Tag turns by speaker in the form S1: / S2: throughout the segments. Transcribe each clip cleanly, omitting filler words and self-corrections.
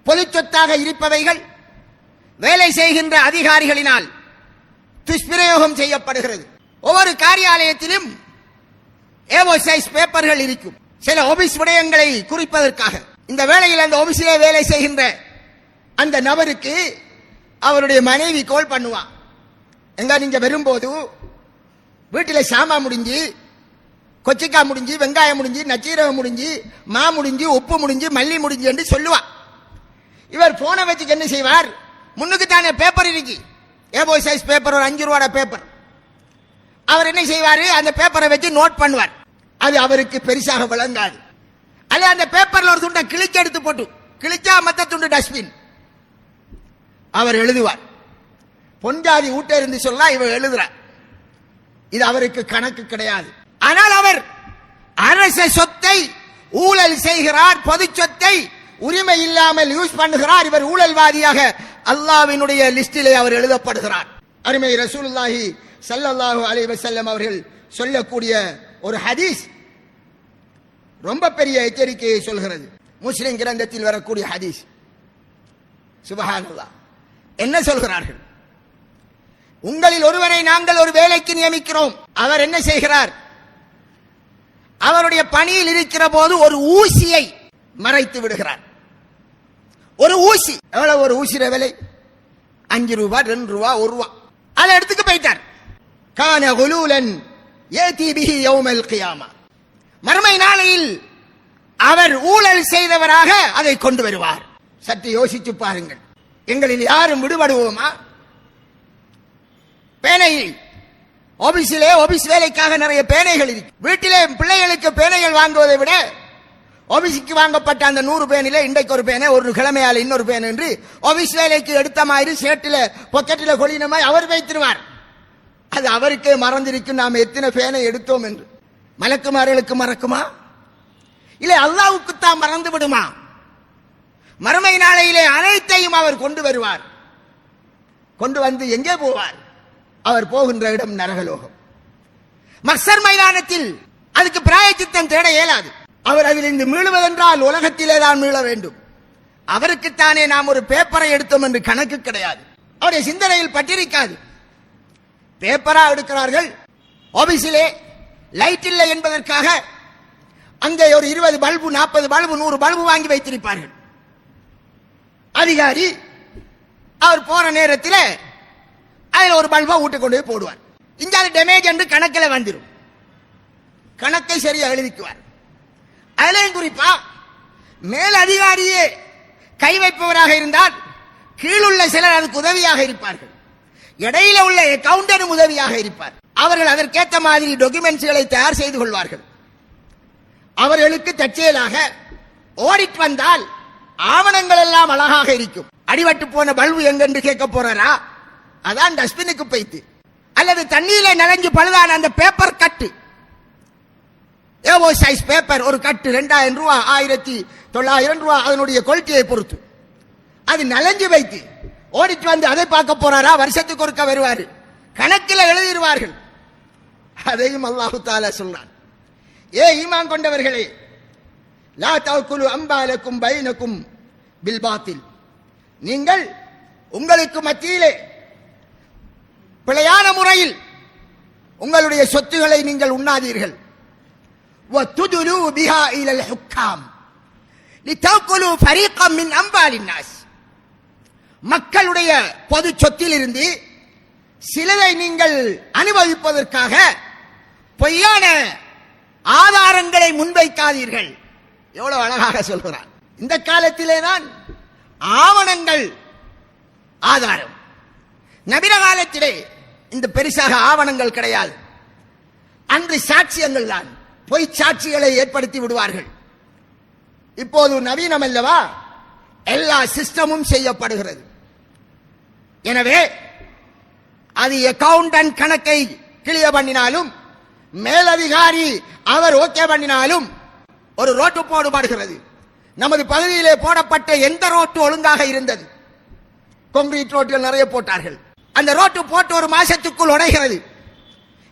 S1: பொது சொத்தாக இருப்பவைகள் வேலை செய்கின்ற அதிகாரிகளினால் துஷ்பிரயோகம் செய்யப்படுகிறது. ஒவ்வொரு காரியாலயத்திலும் ஏவோ சைஸ் பேப்பர்கள் இருக்கும், சில ஆபீஸ் விடயங்களை குறிப்பதற்காக. இந்த வேளையில் அந்த ஆபீஸிலே வேலை செய்கின்ற அந்த நபருக்கு அவருடைய மனைவி கால் பண்ணுவான், எங்க நீங்க வரும்போது வீட்டில் சாமா முடிஞ்சு, கொச்சிக்காய் முடிஞ்சு, வெங்காயம் முடிஞ்சு, நச்சீரகம் முடிஞ்சு, மா முடிஞ்சு, உப்பு முடிஞ்சு, மல்லி முடிஞ்சு என்று சொல்லுவார். இவர் போனை வச்சுக்கு என்ன செய்வார், முன்னுக்கு தானே பேப்பர் இருக்கு, ஏபோ சைஸ் பேப்பர், ஒரு 5 ரூபாய் பேப்பர். அவர் என்ன செய்வார், அந்த பேப்பரை வச்சு நோட் பண்ணுவார். அது அவருக்கு பெருசாக விளங்காது. அல்ல அந்த பேப்பர்ல ஒரு துண்டை கிழிச்சு எடுத்து போட்டு, கிழிச்சா மத்த துண்டு டஸ்ட்பின். அவர் எழுதுவார், பொஞ்சாதி ஊட்ட இருந்து சொல்ல இவர் எழுதுறார். இது அவருக்கு கணக்கு கிடையாது. ஆனால் அவர் அரச சொத்தை ஊழல் செய்கிறார், பொது சொத்தை உரிமை இல்லாமல் யூஸ் பண்ணுகிறார். இவர் ஊழல்வாதியாக அல்லாஹ்வினுடைய லிஸ்டிலே அவர் எழுதப்படுகிறார். அருமை ரசூலுல்லாஹி ஸல்லல்லாஹு அலைஹி வஸல்லம் அவர்கள் சொல்லக்கூடிய ஒரு ஹதீஸ் ரொம்ப பெரிய எச்சரிக்கையை சொல்கிறது. முஸ்லிம் கிரந்தத்தில் வரக்கூடிய ஹதீஸ். சுப்ஹானல்லாஹ். என்ன சொல்கிறார்கள், உங்களில் ஒருவரை நாங்கள் ஒரு வேலைக்கு நியமிக்கிறோம். அவர் என்ன செய்கிறார், அவருடைய பணியில் இருக்கிற போது ஒரு ஊசியை மறைத்து விடுகிறார். ஒரு ஊசி, எவ்வளவு ஒரு ஊசி விலை, 5 ரூபாய், 2 ரூபாய், 1 ரூபாய். அதை எடுத்துக்கு போயிட்டார். கான குலூலன் ஏதி பிஹி யௌமல் கியாமா. மறுமை நாளையில் அவர் ஊழல் செய்தவராக அதை கொண்டு வருவார். சற்று யோசிச்சு பாருங்கள், எங்களில் யாரும் விடுபடுவோமா? பேனை ஆபீஸிலே, ஆபீஸ் வேலைக்காக நிறைய பேனைகள் இருக்கு. வீட்டிலே பிள்ளைகளுக்கு பேனைகள் வாங்குவதை விட ஆபீஸுக்கு வாங்கப்பட்ட அந்த 100 பேனில இன்றைக்கு ஒரு பேனை, ஒரு கிழமையால இன்னொரு பேனை என்று ஆபீஸ் வேலைக்கு எடுத்த மாதிரி சேட்டில பொக்கெட்டில கொள்ளினமாய் அவர் வைத்திருவார். அது அவருக்கே மறந்திருக்கும் நாம் எத்தனை பேனை எடுத்தோம் என்று. மலக்குமார்களுக்கு மறக்குமா? இல்லை, அல்லாஹ்வுக்குத்தான் மறந்து விடுமா? மறுமை நாளையிலே அனைத்தையும் அவர் கொண்டு வருவார். கொண்டு வந்து எங்கே போவார்? அவர் போகின்ற இடம் நரகலோகம். மஹ்ஷர் மைதானத்தில் அதுக்கு பிராயச்சித்தம் தேட இயலாது. அவர் அதிலிருந்து மீளுவதென்றால் உலகத்திலே தான் மீள வேண்டும். அவருக்குத்தானே நாம் ஒரு பேப்பரை எடுத்தோம் என்று கணக்கு கிடையாது. அவருடைய சிந்தனையில் பட்டிருக்காது. பேப்பரா எடுக்கிறார்கள். ஆபீஸிலே லைட் இல்லை என்பதற்காக அங்கே ஒரு 20 பல்பு, 40 பல்பு, 100 பல்பு வாங்கி வைத்திருப்பார்கள். அதிகாரி அவர் போற நேரத்தில் அதில் ஒரு பல்பா ஊட்டி கொண்டு போய் போடுவார். இங்க அது டேமேஜ் என்று கணக்கில் வந்துடும். கணக்கை சரியா எழுதிக்குவார். அதிலையும் குறிப்பா மேல் அதிகாரியே கை வைப்பவராக இருந்தால் கீழுள்ள சிலர் அதுக்கு உதவியாக இருப்பார்கள். இடையில உள்ள அக்கவுண்டரும் உதவியாக இருப்பார். அவர்கள் அதற்கேற்ற மாதிரி டாக்குமெண்ட்ஸ்களை தயார் செய்து கொள்வார்கள். அவர்களுக்கு தற்செயலாக ஆடிட் வந்தால் ஆவணங்கள் எல்லாம் அழகாக இருக்கும். அடிபட்டு போன பல்பு எங்கென்று கேட்க போறாரா, அதான் டஸ்ட்பினுக்கு போய்த்து. அல்லது தண்ணீரில நனைஞ்சு பழுதான அந்த பேப்பர் கட்டு, ஏவோ சைஸ் பேப்பர் ஒரு கட்டு 2000 ரூபாய், 1900 ரூபாய், அதனுடைய குவாலிட்டியை பொறுத்து அது நலஞ்சு வைத்து ஓடிட்டு வந்து அதை பார்க்க போறாரா, வருஷத்துக்கு ஒருக்க வருவாரு, கணக்கில் எழுதிடுவார்கள். அதையும் அல்லாஹு தஆலா சொல்றான், ஏ ஈமான் கொண்டவர்களே, லா தஅகுலு அம்பாலக்கும் பைனக்கும் பில் பாத்தில், நீங்கள் உங்களுக்கு மத்தியிலே பிழையான முறையில் உங்களுடைய சொத்துக்களை நீங்கள் உண்ணாதீர்கள். وَتُدْلُوا بِهَا إِلَى الْحُكَّامِ لِتَأْكُلُوا فَرِيقًا مِنْ أَمْوَالِ النَّاسِ. மக்களுடைய பொது சொத்தில் இருந்து சிலரை நீங்கள் அனுபவிப்பதற்காக பொய்யான ஆதாரங்களை முன்வைக்காதீர்கள். எவ்வளவு அழகாக சொல்கிறார். இந்த காலத்திலே தான் ஆவணங்கள் ஆதாரம். நபிர காலத்திலே இந்த பெருசாக ஆவணங்கள் கிடையாது. அன்று சாட்சியங்கள் தான், பொய் சாட்சிகளை ஏற்படுத்தி விடுவார்கள். இப்போது நவீனம் அல்லவா, எல்லா சிஸ்டமும் செய்யப்படுகிறது. எனவே அது அக்கவுண்டன்ட் கணக்கை கிளியர் பண்ணினாலும், மேலதிகாரி அவர் ஓகே பண்ணினாலும் ஒரு ரோட்டு போடப்படுகிறது. நமது பகுதியிலே போடப்பட்ட எந்த ரோட்டு ஒழுங்காக இருந்தது? கான்கிரீட் ரோட்டுகள் நிறைய போட்டார்கள். அந்த ரோட்டு போட்டு ஒரு மாசத்துக்குள் உடைகிறது.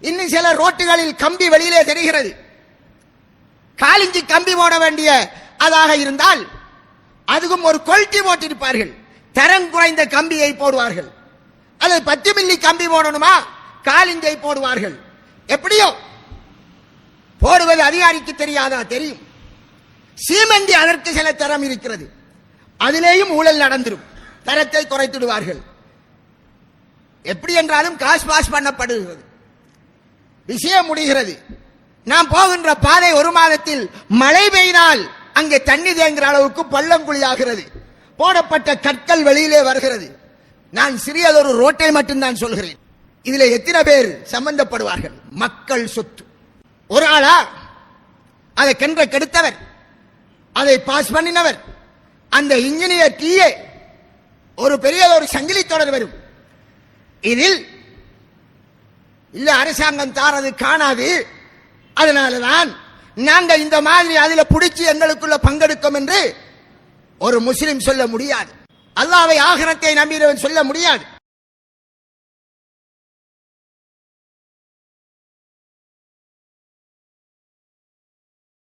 S1: இன்னும் சில ரோட்டுகளில் கம்பி வெளியிலே தெரிகிறது. காலிஞ்சி கம்பி போட வேண்டிய அதாக இருந்தால் அதுவும் ஒரு கொல்ட்டி போட்டிருப்பார்கள். தரம் குறைந்த கம்பியை போடுவார்கள். அது 10 மில்லி கம்பி போடணுமா, காலிஞ்சை போடுவார்கள். எப்படியோ போடுவது அதிகாரிக்கு தெரியாதா? தெரியும். சீமெந்தி அதற்கு சில தரம் இருக்கிறது. அதிலேயும் ஊழல் நடந்துரும். தரத்தை குறைத்துடுவார்கள். எப்படி என்றாலும் காசு பாஸ் பண்ணப்படுகிறது. விஷயம் முடிகிறது. நாம் போகின்ற பாதை ஒரு மாதத்தில் மழை பெய்தால் அங்கே தண்ணி தேங்குற அளவுக்கு பள்ளங்குழியாகிறது. போடப்பட்ட கற்கள் வெளியிலே வருகிறது. நான் சிறியதொரு ரோட்டை மட்டும்தான் சொல்கிறேன். இதில் எத்தனை பேர் சம்பந்தப்படுவார்கள்? மக்கள் சொத்து. ஒரு ஆளா அதை கென்ற கெடுத்தவர், அதை பாஸ் பண்ணினவர், அந்த இன்ஜினியர் டிஏ, ஒரு பெரிய ஒரு சங்கிலி தொடர் வரும். இதில் இல்ல அரசாங்கம் தாரது காணாது, அதனாலதான் நாங்க இந்த மாதிரி அதுல புடிச்சு எங்களுக்குள்ள பங்கெடுக்கும் என்று ஒரு முஸ்லிம் சொல்ல முடியாது. அல்லாஹ்வை ஆகிரத்தை நம்பினவன் சொல்ல முடியாது.